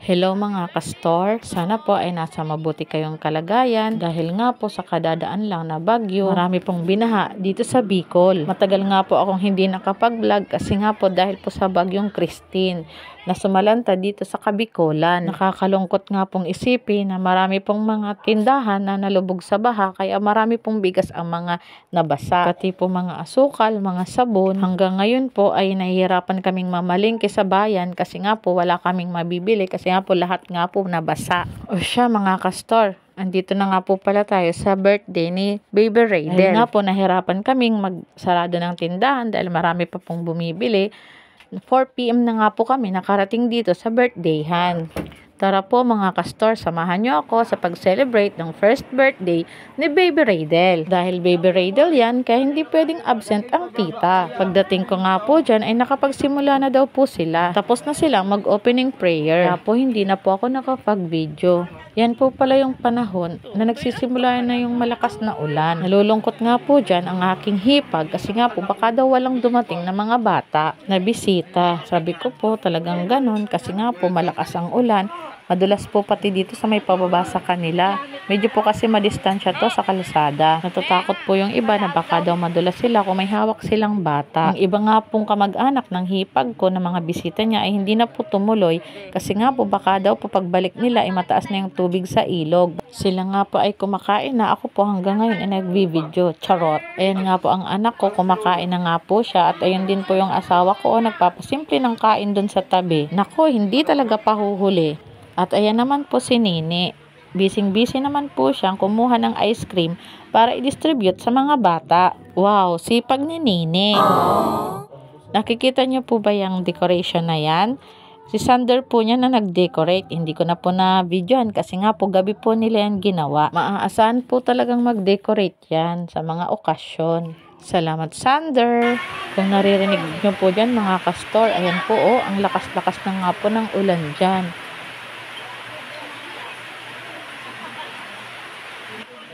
Hello mga kastor, sana po ay nasa mabuti kayong kalagayan dahil nga po sa kadadaan lang na bagyo, marami pong binaha dito sa Bicol. Matagal nga po akong hindi nakapag-vlog kasi nga po dahil po sa bagyong Christine na sumalanta dito sa Kabicolan. Nakakalungkot nga pong isipin na marami pong mga tindahan na nalubog sa baha kaya marami pong bigas ang mga nabasa. Pati po mga asukal, mga sabon. Hanggang ngayon po ay nahihirapan kaming mamalingki sa bayan kasi nga po wala kaming mabibili kasi nga po lahat nga po nabasa. O siya mga kastor, andito na nga po pala tayo sa birthday ni Baby Raydel. Dahil nga po nahirapan kaming magsarado ng tindahan dahil marami pa pong bumibili. 4 PM na nga po kami nakarating dito sa birthdayhan. Tara po mga kastor, samahan nyo ako sa pag-celebrate ng first birthday ni Baby Raydel. Dahil Baby Raydel yan, kaya hindi pwedeng absent ang tita. Pagdating ko nga po dyan ay nakapagsimula na daw po sila. Tapos na silang mag-opening prayer. Kaya po hindi na po ako nakapag-video. Yan po pala yung panahon na nagsisimula na yung malakas na ulan. Nalulungkot nga po dyan ang aking hipag kasi nga po baka daw walang dumating na mga bata na bisita. Sabi ko po talagang ganun kasi nga po malakas ang ulan. Madulas po pati dito sa may pababa sa kanila. Medyo po kasi madistansya to sa kalsada. Natatakot po yung iba na baka daw madulas sila kung may hawak silang bata. Ang iba nga pong kamag-anak ng hipag ko na mga bisita niya ay hindi na po tumuloy kasi nga po baka daw po pagbalik nila ay mataas na yung tubig sa ilog. Sila nga po ay kumakain na, ako po hanggang ngayon ay nagbi-video. Charot. Ayan nga po ang anak ko, kumakain na nga po siya at ayun din po yung asawa ko nagpapasimple ng kain dun sa tabi. Nako, hindi talaga pahuhuli. At ayan naman po si Nini. Bising-busy naman po siyang kumuha ng ice cream para i-distribute sa mga bata. Wow, sipag ni Nini. Nakikita niyo po ba yung decoration na yan? Si Sander po niya na nag-decorate. Hindi ko na po na-videoan kasi nga po gabi po nila yan ginawa. Maaasahan po talagang mag-decorate yan sa mga okasyon. Salamat Sander. Kung naririnig niyo po dyan mga kastor, ayan po ang lakas-lakas na nga po ng ulan dyan.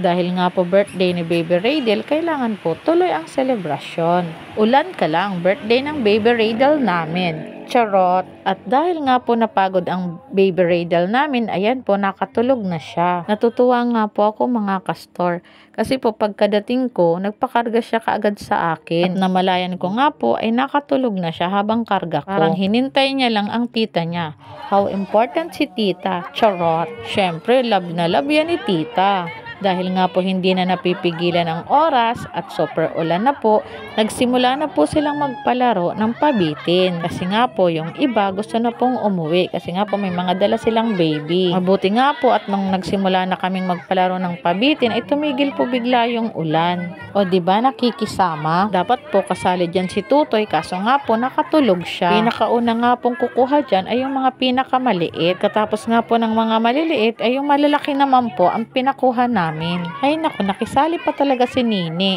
Dahil nga po birthday ni Baby Raydel, kailangan po tuloy ang selebrasyon. Ulan ka lang, birthday ng Baby Raydel namin. Charot! At dahil nga po napagod ang Baby Raydel namin, ayan po nakatulog na siya. Natutuwa nga po ako mga kastor. Kasi po pagkadating ko, nagpakarga siya kaagad sa akin. At namalayan ko nga po ay nakatulog na siya habang karga ko. Parang hinintay niya lang ang tita niya. How important si tita. Charot! Syempre, love na love yan ni tita. Dahil nga po hindi na napipigilan ang oras at super ulan na po, nagsimula na po silang magpalaro ng pabitin. Kasi nga po yung iba gusto na pong umuwi kasi nga po may mga dala silang baby. Mabuti nga po at nung nagsimula na kaming magpalaro ng pabitin ay tumigil po bigla yung ulan. O diba nakikisama? Dapat po kasali dyan si Tutoy kaso nga po nakatulog siya. Pinakauna nga pong kukuha dyan ay yung mga pinakamaliit. Katapos nga po ng mga maliliit ay yung malalaki naman po ang pinakuha namin. Ay naku, nakisali pa talaga si Nini.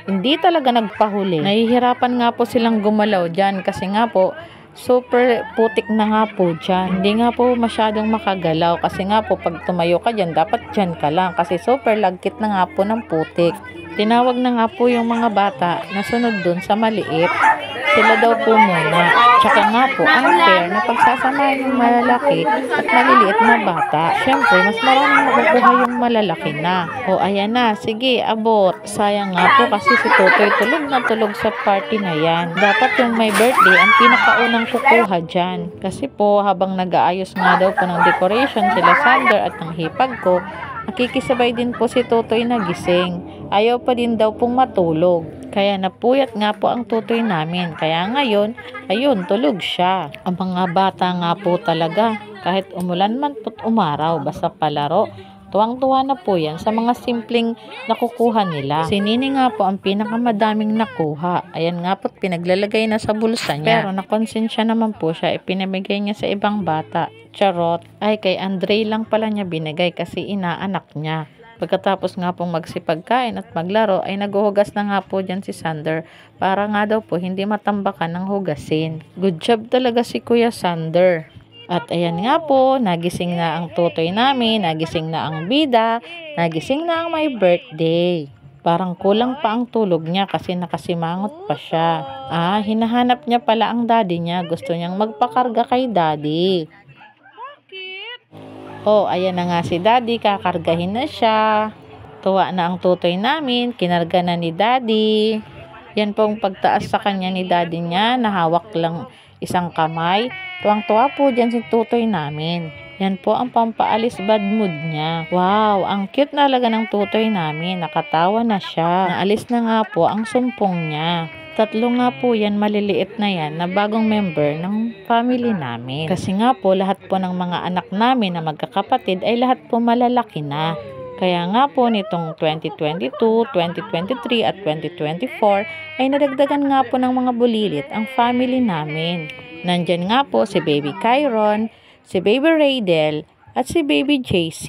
Hindi talaga nagpahuli. Nahihirapan nga po silang gumalaw dyan kasi nga po super putik na nga po dyan. Hindi nga po masyadong makagalaw kasi nga po pag tumayo ka dyan, dapat dyan ka lang kasi super lagkit na nga po ng putik. Tinawag na nga po yung mga bata na sunod dun sa maliit. Sila daw po muna. Tsaka nga po, unfair na pagsasamahin yung malalaki at maliliit na bata. Siyempre, mas maraming makukuha yung malalaki na. O, ayan na. Sige, abot. Sayang nga po kasi si Totoy tulog na tulog sa party na yan. Dapat yung may birthday ang pinakaunang kukuha dyan. Kasi po, habang nag-aayos nga daw po ng decoration sila Sander at ng hipag ko, nakikisabay din po si Totoy na gising. Ayaw pa din daw pong matulog. Kaya napuyat nga po ang tutoy namin. Kaya ngayon, ayun, tulog siya. Ang mga bata nga po talaga. Kahit umulan man po't umaraw, basta palaro. Tuwang-tuwa na po yan sa mga simpleng nakukuha nila. Si Nini nga po ang pinakamadaming nakuha. Ayan nga po't pinaglalagay na sa bulsa niya. Pero nakonsensya naman po siya, ipinamigay niya sa ibang bata. Charot. Ay, kay Andre lang pala niya binigay kasi inaanak niya. Pagkatapos nga pong magsipagkain at maglaro ay naghuhugas na nga po dyan si Sander para nga daw po hindi matambakan ng hugasin. Good job talaga si Kuya Sander. At ayan nga po, nagising na ang tutoy namin, nagising na ang bida, nagising na ang my birthday. Parang kulang pa ang tulog niya kasi nakasimangot pa siya. Hinahanap niya pala ang daddy niya. Gusto niyang magpakarga kay daddy. Oh, ayan na nga si Daddy, kakargahin na siya. Tuwa na ang tutoy namin, kinarga na ni Daddy. Yan pong pagtaas sa kanya ni Daddy niya, nahawak lang isang kamay. Tuwang-tuwa po dyan si tutoy namin. Yan po ang pampaalis bad mood niya. Wow, ang cute na talaga ng tutoy namin. Nakatawa na siya. Naalis na nga po ang sumpong niya. 3 nga po yan, maliliit na yan, na bagong member ng family namin. Kasi nga po, lahat po ng mga anak namin na magkakapatid ay lahat po malalaki na. Kaya nga po nitong 2022, 2023 at 2024 ay nadagdagan nga po ng mga bulilit ang family namin. Nandyan nga po si Baby Kyron, si Baby Raydel at si Baby JC.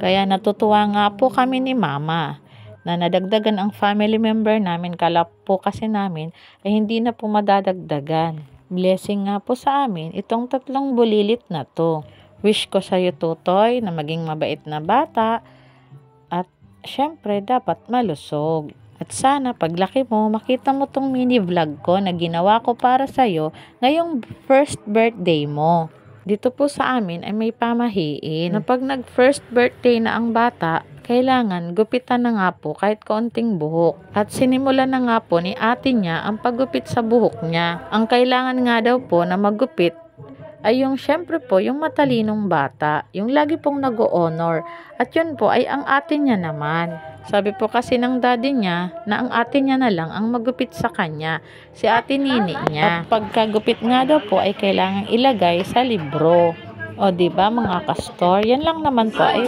Kaya natutuwa nga po kami ni Mama na nadagdagan ang family member namin. Kala po kasi namin ay hindi na po madadagdagan. Blessing nga po sa amin itong 3 bulilit na to. Wish ko sa iyo, tutoy, na maging mabait na bata at syempre dapat malusog. At sana paglaki mo, makita mo tong mini vlog ko na ginawa ko para sa iyo ngayong first birthday mo. Dito po sa amin ay may pamahiin na pag nag first birthday na ang bata, kailangan gupitan na nga po kahit kaunting buhok. At sinimulan na nga po ni ate niya ang paggupit sa buhok niya. Ang kailangan nga daw po na maggupit ay yung syempre po yung matalinong bata, yung lagi pong nag-o-honor. At yun po ay ang ate niya naman. Sabi po kasi ng daddy niya na ang ate niya na lang ang magupit sa kanya, si ate nini niya. At pagkagupit nga daw po ay kailangang ilagay sa libro. O diba mga kastor, yan lang naman po ay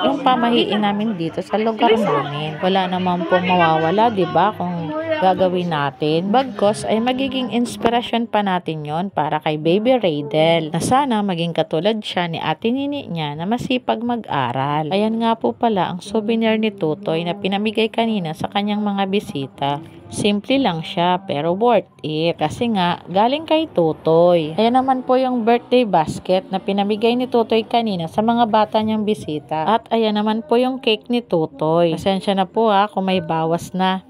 yung pamahiin namin dito sa lugar namin. Wala naman po mawawala, diba, kung gagawin natin. Bagkos ay magiging inspirasyon pa natin yon para kay Baby Raydel, na sana maging katulad siya ni ate nini niya na masipag mag-aral. Ayan nga po pala ang souvenir ni Tutoy na pinamigay kanina sa kanyang mga bisita. Simple lang siya pero worth it kasi nga galing kay Tutoy. Ayan naman po yung birthday basket na pinamigay ni Tutoy kanina sa mga bata niyang bisita. At ayan naman po yung cake ni Tutoy. Pasensya na po kung may bawas na.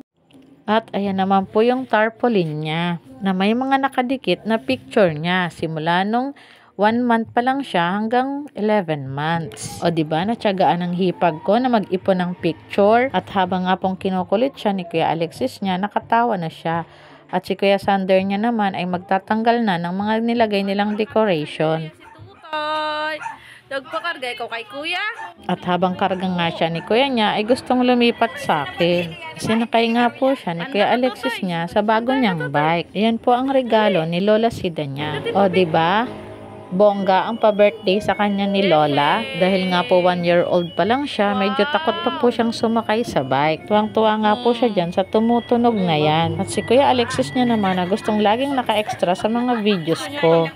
At ayan naman po yung tarpaulin niya na may mga nakadikit na picture niya simula nung 1 month pa lang siya hanggang 11 months. O diba, natyagaan ng hipag ko na mag-ipon ng picture. At habang nga pong kinukulit siya ni Kuya Alexis niya, nakatawa na siya. At si Kuya Sander niya naman ay magtatanggal na ng mga nilagay nilang decoration. Tutoy! Nagpakarga ikaw kay Kuya? At habang karga nga siya ni Kuya niya, ay gustong lumipat sa akin. Sinakay nga po siya ni Kuya Alexis niya sa bago niyang bike. Ayan po ang regalo ni Lola Sida niya. O diba? Bongga ang pa-birthday sa kanya ni Lola. Dahil nga po 1-year-old pa lang siya, medyo takot pa po siyang sumakay sa bike. Tuwang-tuwa nga po siya dyan sa tumutunog na yan. At si Kuya Alexis niya naman na gustong laging naka-extra sa mga videos ko.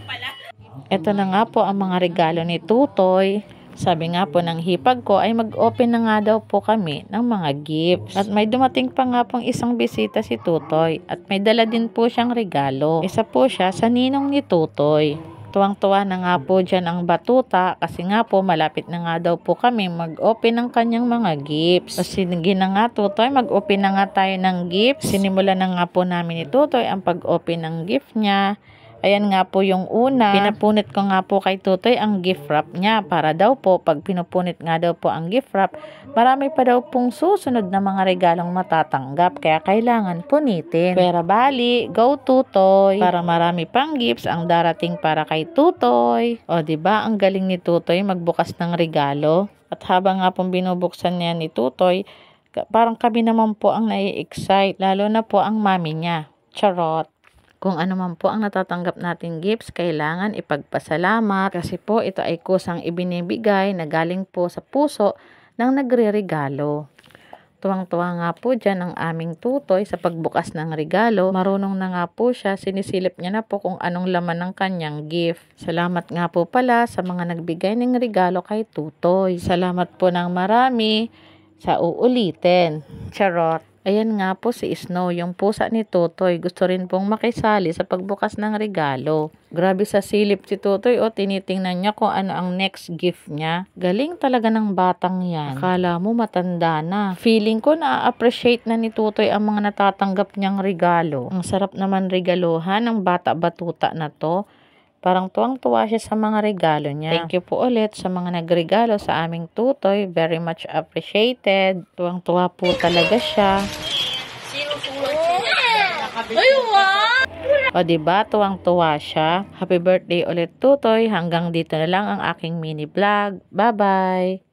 Ito na nga po ang mga regalo ni Tutoy. Sabi nga po ng hipag ko ay mag-open na nga daw po kami ng mga gifts. At may dumating pa nga pong isang bisita si Tutoy. At may dala din po siyang regalo. Isa po siya sa ninong ni Tutoy. Tuwang-tuwa na nga po dyan ang batuta kasi nga po malapit na nga daw po kami mag-open ng kanyang mga gifts. So sige na nga Tutoy, mag-open na nga tayo ng gifts. Sinimulan na nga po namin ni Tutoy ang pag-open ng gift niya. Ayan nga po yung una. Pinapunit ko nga po kay Tutoy ang gift wrap niya para daw po pag pinupunit nga daw po ang gift wrap, marami pa daw pong susunod na mga regalong matatanggap. Kaya kailangan punitin. Pera bali, go Tutoy. Para marami pang gifts ang darating para kay Tutoy. O diba ang galing ni Tutoy magbukas ng regalo? At habang nga pong binubuksan niya ni Tutoy, parang kami naman po ang nai-excite. Lalo na po ang mami niya. Charot. Kung ano man po ang natatanggap nating gifts, kailangan ipagpasalamat kasi po ito ay kusang ibinibigay na galing po sa puso ng nagre-regalo. Tuwang-tuwa nga po dyan ang aming Tutoy sa pagbukas ng regalo. Marunong na nga po siya, sinisilip niya na po kung anong laman ng kanyang gift. Salamat nga po pala sa mga nagbigay ng regalo kay Tutoy. Salamat po ng marami sa uulitin. Charot. Ayan nga po si Snow, yung pusa ni Tutoy. Gusto rin pong makisali sa pagbukas ng regalo. Grabe sa silip si Tutoy, tinitingnan niya kung ano ang next gift niya. Galing talaga ng batang yan. Akala mo matanda na. Feeling ko na-appreciate na ni Tutoy ang mga natatanggap niyang regalo. Ang sarap naman regaluhan ng bata-batuta na to. Parang tuwang-tuwa siya sa mga regalo niya. Thank you po ulit sa mga nagregalo sa aming tutoy. Very much appreciated. Tuwang-tuwa po talaga siya. O diba, tuwang-tuwa siya. Happy birthday ulit tutoy. Hanggang dito na lang ang aking mini vlog. Bye-bye!